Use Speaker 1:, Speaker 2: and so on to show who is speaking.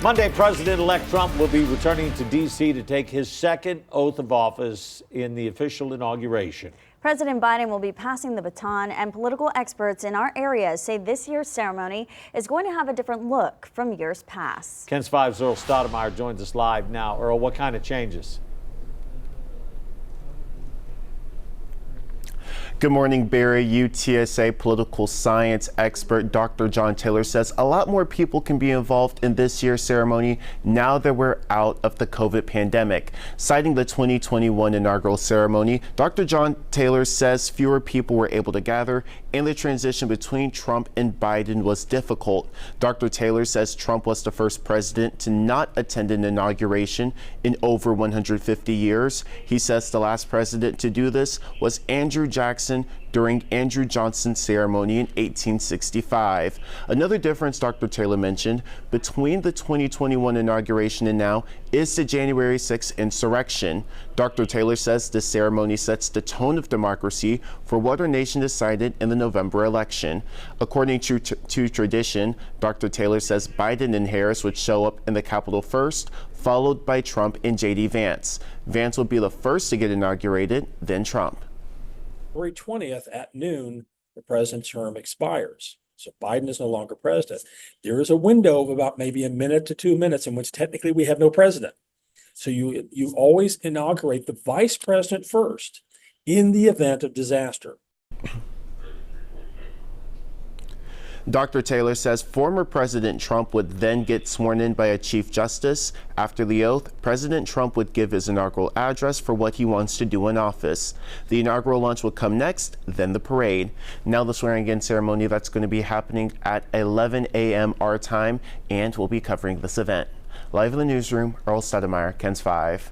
Speaker 1: Monday, President-elect Trump will be returning to D.C. to take his second oath of office in the official inauguration.
Speaker 2: President Biden will be passing the baton, and political experts in our area say this year's ceremony is going to have a different look from years past.
Speaker 1: KENS 5's Earl Stoudemire joins us live now. Earl, what kind of changes?
Speaker 3: Good morning, Barry. UTSA political science expert Dr. John Taylor says a lot more people can be involved in this year's ceremony now that we're out of the COVID pandemic. Citing the 2021 inaugural ceremony, Dr. John Taylor says fewer people were able to gather and the transition between Trump and Biden was difficult. Dr. Taylor says Trump was the first president to not attend an inauguration in over 150 years. He says the last president to do this was Andrew Jackson during Andrew Johnson's ceremony in 1865. Another difference Dr. Taylor mentioned between the 2021 inauguration and now is the January 6th insurrection. Dr. Taylor says this ceremony sets the tone of democracy for what our nation decided in the November election. According to tradition, Dr. Taylor says Biden and Harris would show up in the Capitol first, followed by Trump and J.D. Vance. Vance will be the first to get inaugurated, then Trump.
Speaker 4: February 20th at noon, the president's term expires. So Biden is no longer president. There is a window of about maybe a minute to 2 minutes in which technically we have no president. So you always inaugurate the vice president first in the event of disaster.
Speaker 3: Dr. Taylor says former President Trump would then get sworn in by a Chief Justice. After the oath, President Trump would give his inaugural address for what he wants to do in office. The inaugural lunch will come next, then the parade. Now the swearing-in ceremony that's going to be happening at 11 a.m. our time, and we'll be covering this event. Live in the newsroom, Earl Stoudemire, KENS 5.